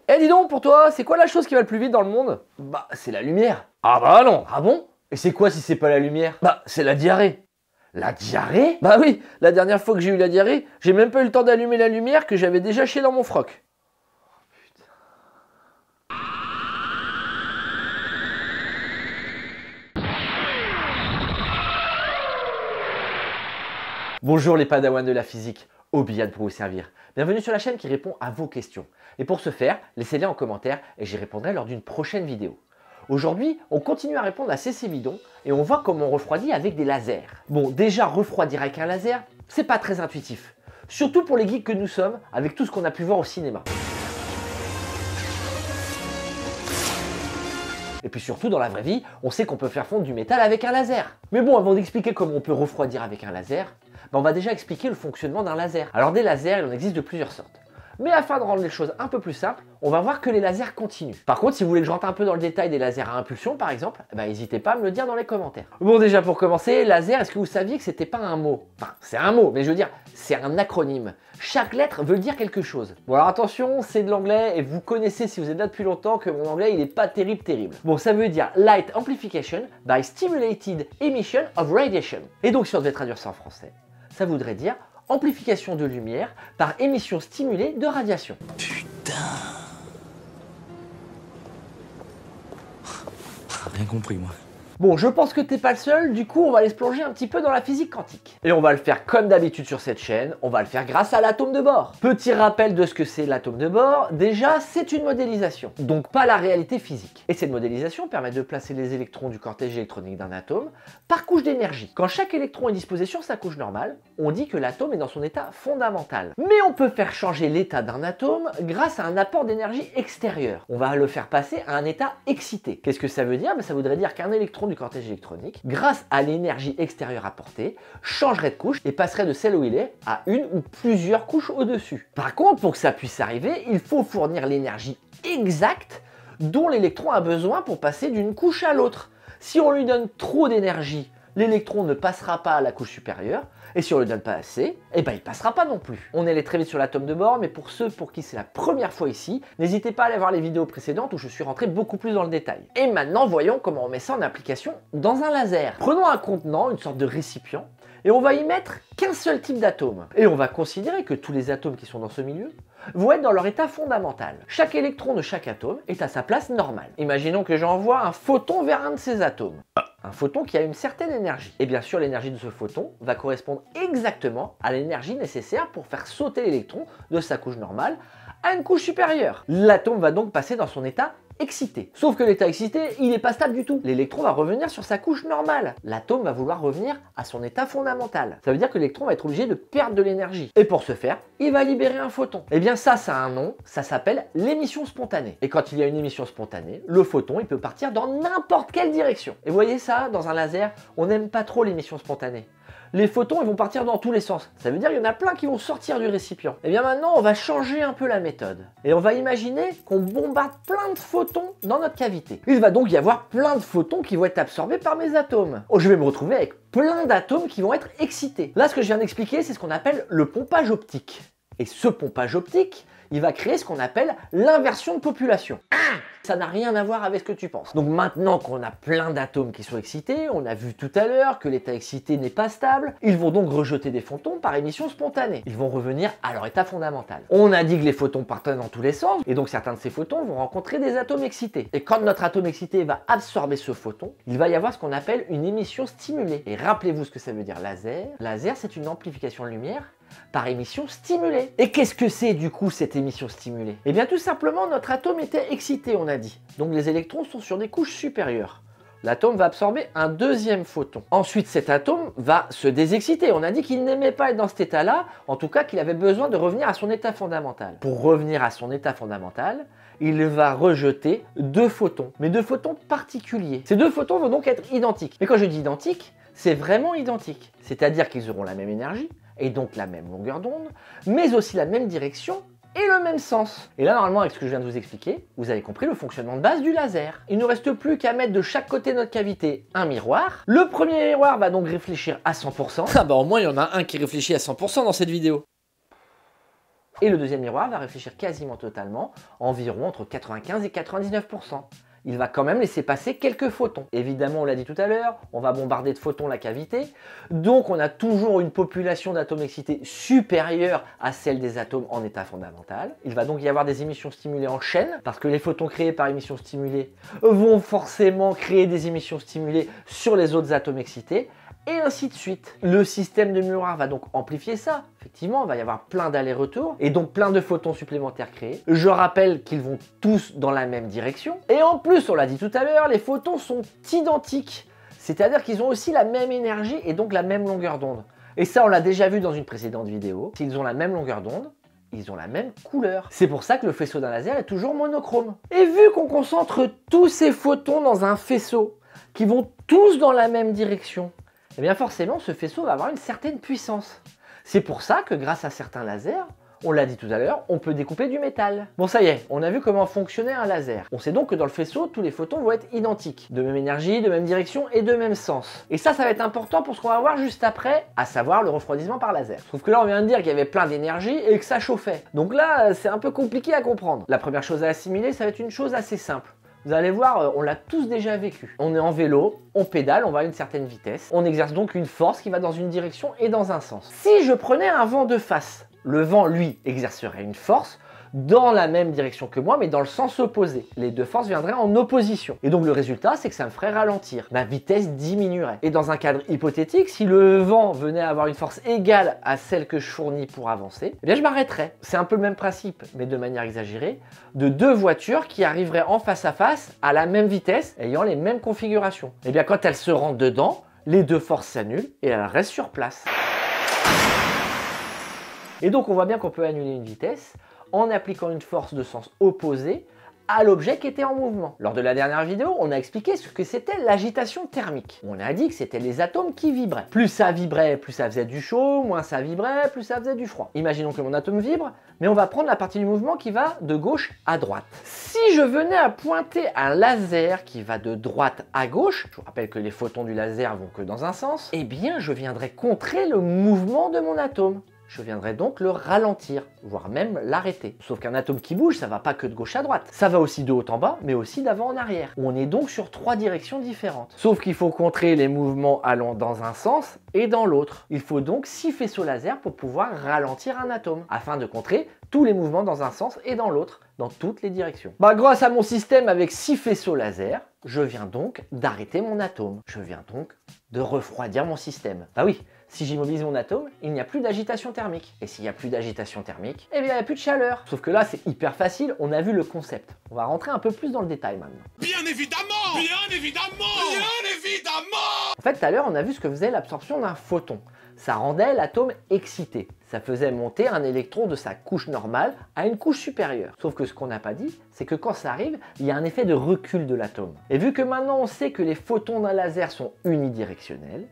Eh dis donc, pour toi, c'est quoi la chose qui va le plus vite dans le monde? Bah, c'est la lumière. Ah bah non. Ah bon? Et c'est quoi si c'est pas la lumière? Bah, c'est la diarrhée. La diarrhée? Bah oui, la dernière fois que j'ai eu la diarrhée, j'ai même pas eu le temps d'allumer la lumière que j'avais déjà chié dans mon froc. Bonjour les padawans de la physique, Obiad pour vous servir. Bienvenue sur la chaîne qui répond à vos questions. Et pour ce faire, laissez-les en commentaire et j'y répondrai lors d'une prochaine vidéo. Aujourd'hui, on continue à répondre à ces bidons et on voit comment on refroidit avec des lasers. Bon, déjà refroidir avec un laser, c'est pas très intuitif. Surtout pour les geeks que nous sommes, avec tout ce qu'on a pu voir au cinéma. Et puis surtout dans la vraie vie, on sait qu'on peut faire fondre du métal avec un laser. Mais bon, avant d'expliquer comment on peut refroidir avec un laser, on va déjà expliquer le fonctionnement d'un laser. Alors des lasers, il en existe de plusieurs sortes. Mais afin de rendre les choses un peu plus simples, on va voir que les lasers continus. Par contre, si vous voulez que je rentre un peu dans le détail des lasers à impulsion par exemple, n'hésitez pas à me le dire dans les commentaires. Bon déjà pour commencer, laser, est-ce que vous saviez que c'était pas un mot? Enfin, c'est un mot, mais je veux dire, c'est un acronyme. Chaque lettre veut dire quelque chose. Bon alors attention, c'est de l'anglais et vous connaissez si vous êtes là depuis longtemps que mon anglais il est pas terrible. Bon ça veut dire Light Amplification by Stimulated Emission of Radiation. Et donc si on devait traduire ça en français, ça voudrait dire amplification de lumière par émission stimulée de radiation. Putain. Rien compris moi. Bon, je pense que t'es pas le seul, du coup on va aller se plonger un petit peu dans la physique quantique. Et on va le faire comme d'habitude sur cette chaîne, on va le faire grâce à l'atome de Bohr. Petit rappel de ce que c'est l'atome de Bohr, déjà c'est une modélisation, donc pas la réalité physique. Et cette modélisation permet de placer les électrons du cortège électronique d'un atome par couche d'énergie. Quand chaque électron est disposé sur sa couche normale, on dit que l'atome est dans son état fondamental. Mais on peut faire changer l'état d'un atome grâce à un apport d'énergie extérieure. On va le faire passer à un état excité. Qu'est-ce que ça veut dire? Ça voudrait dire qu'un électron du cortège électronique, grâce à l'énergie extérieure apportée, changerait de couche et passerait de celle où il est à une ou plusieurs couches au-dessus. Par contre, pour que ça puisse arriver, il faut fournir l'énergie exacte dont l'électron a besoin pour passer d'une couche à l'autre. Si on lui donne trop d'énergie, l'électron ne passera pas à la couche supérieure, et si on ne lui donne pas assez, il ne passera pas non plus. On est allé très vite sur l'atome de Bohr, mais pour ceux pour qui c'est la première fois ici, n'hésitez pas à aller voir les vidéos précédentes où je suis rentré beaucoup plus dans le détail. Et maintenant, voyons comment on met ça en application dans un laser. Prenons un contenant, une sorte de récipient, et on va y mettre qu'un seul type d'atome. Et on va considérer que tous les atomes qui sont dans ce milieu vont être dans leur état fondamental. Chaque électron de chaque atome est à sa place normale. Imaginons que j'envoie un photon vers un de ces atomes. Un photon qui a une certaine énergie. Et bien sûr, l'énergie de ce photon va correspondre exactement à l'énergie nécessaire pour faire sauter l'électron de sa couche normale à une couche supérieure. L'atome va donc passer dans son état excité. Sauf que l'état excité, il n'est pas stable du tout. L'électron va revenir sur sa couche normale. L'atome va vouloir revenir à son état fondamental. Ça veut dire que l'électron va être obligé de perdre de l'énergie. Et pour ce faire, il va libérer un photon. Et bien ça a un nom, ça s'appelle l'émission spontanée. Et quand il y a une émission spontanée, le photon, il peut partir dans n'importe quelle direction. Et vous voyez ça, dans un laser, on n'aime pas trop l'émission spontanée. Les photons, ils vont partir dans tous les sens. Ça veut dire qu'il y en a plein qui vont sortir du récipient. Et bien maintenant, on va changer un peu la méthode. Et on va imaginer qu'on bombarde plein de photons dans notre cavité. Il va donc y avoir plein de photons qui vont être absorbés par mes atomes. Oh, je vais me retrouver avec plein d'atomes qui vont être excités. Là, ce que je viens d'expliquer, c'est ce qu'on appelle le pompage optique. Et ce pompage optique, il va créer ce qu'on appelle l'inversion de population. Ça n'a rien à voir avec ce que tu penses. Donc maintenant qu'on a plein d'atomes qui sont excités, on a vu tout à l'heure que l'état excité n'est pas stable, ils vont donc rejeter des photons par émission spontanée. Ils vont revenir à leur état fondamental. On a dit que les photons partent dans tous les sens, et donc certains de ces photons vont rencontrer des atomes excités. Et quand notre atome excité va absorber ce photon, il va y avoir ce qu'on appelle une émission stimulée. Et rappelez-vous ce que ça veut dire laser. Laser, c'est une amplification de lumière par émission stimulée. Et qu'est-ce que c'est du coup cette émission stimulée? Eh bien tout simplement notre atome était excité, on a dit. Donc les électrons sont sur des couches supérieures. L'atome va absorber un deuxième photon. Ensuite cet atome va se désexciter. On a dit qu'il n'aimait pas être dans cet état-là, en tout cas qu'il avait besoin de revenir à son état fondamental. Pour revenir à son état fondamental, il va rejeter deux photons, mais deux photons particuliers. Ces deux photons vont donc être identiques. Mais quand je dis identiques, c'est vraiment identique. C'est-à-dire qu'ils auront la même énergie, et donc la même longueur d'onde, mais aussi la même direction et le même sens. Et là, normalement, avec ce que je viens de vous expliquer, vous avez compris le fonctionnement de base du laser. Il ne nous reste plus qu'à mettre de chaque côté de notre cavité un miroir. Le premier miroir va donc réfléchir à 100%. Ah bah au moins il y en a un qui réfléchit à 100% dans cette vidéo. Et le deuxième miroir va réfléchir quasiment totalement, environ entre 95 et 99%. Il va quand même laisser passer quelques photons. Évidemment, on l'a dit tout à l'heure, on va bombarder de photons la cavité, donc on a toujours une population d'atomes excités supérieure à celle des atomes en état fondamental. Il va donc y avoir des émissions stimulées en chaîne, parce que les photons créés par émissions stimulées vont forcément créer des émissions stimulées sur les autres atomes excités, et ainsi de suite. Le système de miroir va donc amplifier ça. Effectivement, il va y avoir plein d'allers-retours et donc plein de photons supplémentaires créés. Je rappelle qu'ils vont tous dans la même direction. Et en plus, on l'a dit tout à l'heure, les photons sont identiques. C'est-à-dire qu'ils ont aussi la même énergie et donc la même longueur d'onde. Et ça, on l'a déjà vu dans une précédente vidéo. S'ils ont la même longueur d'onde, ils ont la même couleur. C'est pour ça que le faisceau d'un laser est toujours monochrome. Et vu qu'on concentre tous ces photons dans un faisceau, qui vont tous dans la même direction, eh bien forcément ce faisceau va avoir une certaine puissance. C'est pour ça que grâce à certains lasers, on l'a dit tout à l'heure, on peut découper du métal. Bon ça y est, on a vu comment fonctionnait un laser. On sait donc que dans le faisceau, tous les photons vont être identiques, de même énergie, de même direction et de même sens. Et ça va être important pour ce qu'on va voir juste après, à savoir le refroidissement par laser. Sauf que là on vient de dire qu'il y avait plein d'énergie et que ça chauffait. Donc là c'est un peu compliqué à comprendre. La première chose à assimiler, ça va être une chose assez simple. Vous allez voir, on l'a tous déjà vécu. On est en vélo, on pédale, on va à une certaine vitesse. On exerce donc une force qui va dans une direction et dans un sens. Si je prenais un vent de face, le vent, lui, exercerait une force dans la même direction que moi, mais dans le sens opposé. Les deux forces viendraient en opposition. Et donc le résultat, c'est que ça me ferait ralentir. Ma vitesse diminuerait. Et dans un cadre hypothétique, si le vent venait à avoir une force égale à celle que je fournis pour avancer, eh bien je m'arrêterais. C'est un peu le même principe, mais de manière exagérée, de deux voitures qui arriveraient en face à la même vitesse, ayant les mêmes configurations. Eh bien quand elles se rentrent dedans, les deux forces s'annulent et elles restent sur place. Et donc on voit bien qu'on peut annuler une vitesse en appliquant une force de sens opposé à l'objet qui était en mouvement. Lors de la dernière vidéo, on a expliqué ce que c'était l'agitation thermique. On a dit que c'était les atomes qui vibraient. Plus ça vibrait, plus ça faisait du chaud, moins ça vibrait, plus ça faisait du froid. Imaginons que mon atome vibre, mais on va prendre la partie du mouvement qui va de gauche à droite. Si je venais à pointer un laser qui va de droite à gauche, je vous rappelle que les photons du laser vont que dans un sens, eh bien je viendrais contrer le mouvement de mon atome. Je viendrai donc le ralentir, voire même l'arrêter. Sauf qu'un atome qui bouge, ça va pas que de gauche à droite. Ça va aussi de haut en bas, mais aussi d'avant en arrière. On est donc sur trois directions différentes. Sauf qu'il faut contrer les mouvements allant dans un sens et dans l'autre. Il faut donc 6 faisceaux laser pour pouvoir ralentir un atome, afin de contrer tous les mouvements dans un sens et dans l'autre, dans toutes les directions. Grâce à mon système avec 6 faisceaux laser, je viens donc d'arrêter mon atome. Je viens donc de refroidir mon système. Bah oui, si j'immobilise mon atome, il n'y a plus d'agitation thermique. Et s'il n'y a plus d'agitation thermique, eh bien il n'y a plus de chaleur. Sauf que là, c'est hyper facile, on a vu le concept. On va rentrer un peu plus dans le détail maintenant. Bien évidemment! Bien évidemment! Bien évidemment! En fait, tout à l'heure, on a vu ce que faisait l'absorption d'un photon. Ça rendait l'atome excité. Ça faisait monter un électron de sa couche normale à une couche supérieure. Sauf que ce qu'on n'a pas dit, c'est que quand ça arrive, il y a un effet de recul de l'atome. Et vu que maintenant on sait que les photons d'un laser sont unidirectionnels,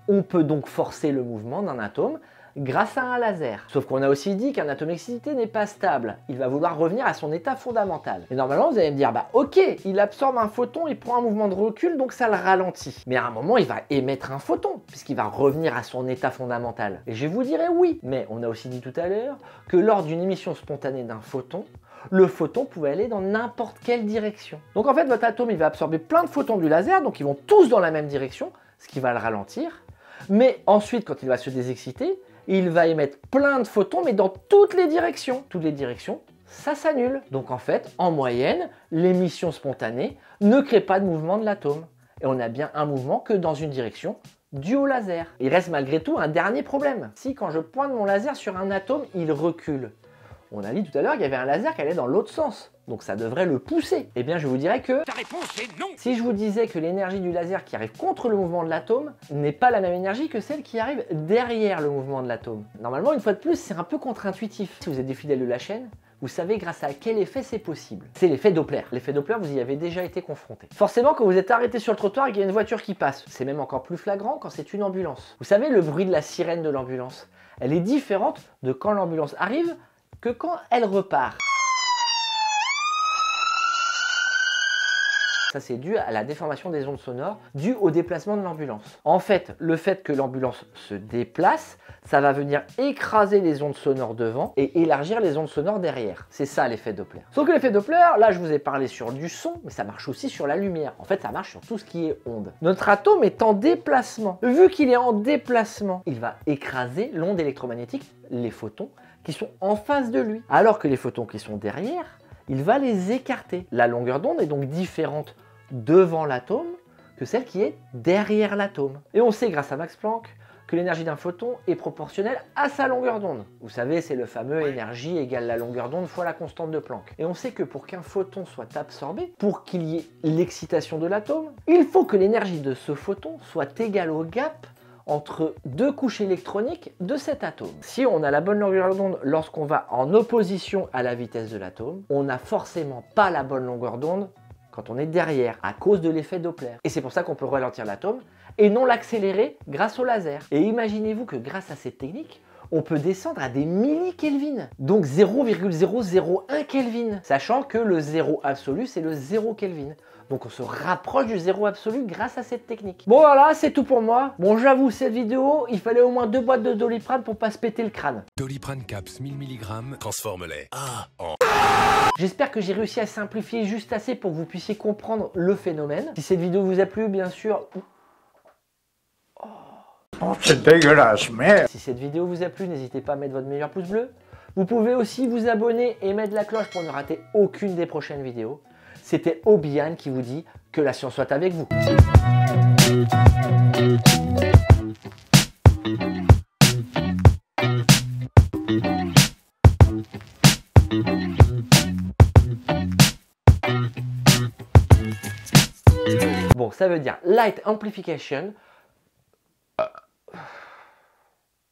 on peut donc forcer le mouvement d'un atome grâce à un laser. Sauf qu'on a aussi dit qu'un atome excité n'est pas stable. Il va vouloir revenir à son état fondamental. Et normalement, vous allez me dire, bah ok, il absorbe un photon, il prend un mouvement de recul, donc ça le ralentit. Mais à un moment, il va émettre un photon, puisqu'il va revenir à son état fondamental. Et je vous dirais oui. Mais on a aussi dit tout à l'heure que lors d'une émission spontanée d'un photon, le photon pouvait aller dans n'importe quelle direction. Donc en fait, votre atome, il va absorber plein de photons du laser, donc ils vont tous dans la même direction, ce qui va le ralentir. Mais ensuite, quand il va se désexciter, il va émettre plein de photons, mais dans toutes les directions. Toutes les directions, ça s'annule. Donc en fait, en moyenne, l'émission spontanée ne crée pas de mouvement de l'atome. Et on a bien un mouvement que dans une direction dû au laser. Il reste malgré tout un dernier problème. Si quand je pointe mon laser sur un atome, il recule. On a dit tout à l'heure qu'il y avait un laser qui allait dans l'autre sens. Donc ça devrait le pousser. Eh bien je vous dirais que... Ta réponse est non! Si je vous disais que l'énergie du laser qui arrive contre le mouvement de l'atome n'est pas la même énergie que celle qui arrive derrière le mouvement de l'atome. Normalement, une fois de plus, c'est un peu contre-intuitif. Si vous êtes des fidèles de la chaîne, vous savez grâce à quel effet c'est possible. C'est l'effet Doppler. L'effet Doppler, vous y avez déjà été confronté. Forcément, quand vous êtes arrêté sur le trottoir et qu'il y a une voiture qui passe, c'est même encore plus flagrant quand c'est une ambulance. Vous savez, le bruit de la sirène de l'ambulance, elle est différente de quand l'ambulance arrive que quand elle repart. Ça, c'est dû à la déformation des ondes sonores due au déplacement de l'ambulance. En fait, le fait que l'ambulance se déplace, ça va venir écraser les ondes sonores devant et élargir les ondes sonores derrière. C'est ça l'effet Doppler. Sauf que l'effet Doppler, là je vous ai parlé sur du son, mais ça marche aussi sur la lumière. En fait, ça marche sur tout ce qui est onde. Notre atome est en déplacement. Vu qu'il est en déplacement, il va écraser l'onde électromagnétique, les photons, qui sont en face de lui. Alors que les photons qui sont derrière, il va les écarter. La longueur d'onde est donc différente devant l'atome que celle qui est derrière l'atome. Et on sait grâce à Max Planck que l'énergie d'un photon est proportionnelle à sa longueur d'onde. Vous savez, c'est le fameux énergie égale la longueur d'onde fois la constante de Planck. Et on sait que pour qu'un photon soit absorbé, pour qu'il y ait l'excitation de l'atome, il faut que l'énergie de ce photon soit égale au gap entre deux couches électroniques de cet atome. Si on a la bonne longueur d'onde lorsqu'on va en opposition à la vitesse de l'atome, on n'a forcément pas la bonne longueur d'onde quand on est derrière, à cause de l'effet Doppler. Et c'est pour ça qu'on peut ralentir l'atome et non l'accélérer grâce au laser. Et imaginez-vous que grâce à cette technique, on peut descendre à des millikelvins, donc 0,001 Kelvin, sachant que le zéro absolu, c'est le 0 Kelvin. Donc on se rapproche du zéro absolu grâce à cette technique. Bon voilà, c'est tout pour moi. Bon, j'avoue, cette vidéo, il fallait au moins 2 boîtes de Doliprane pour pas se péter le crâne. Doliprane Caps 1000 mg. Transforme-les. J'espère que j'ai réussi à simplifier juste assez pour que vous puissiez comprendre le phénomène. Si cette vidéo vous a plu, bien sûr... Oh, c'est dégueulasse, merde. Si cette vidéo vous a plu, n'hésitez pas à mettre votre meilleur pouce bleu. Vous pouvez aussi vous abonner et mettre la cloche pour ne rater aucune des prochaines vidéos. C'était Obian qui vous dit que la science soit avec vous. Bon, ça veut dire Light Amplification.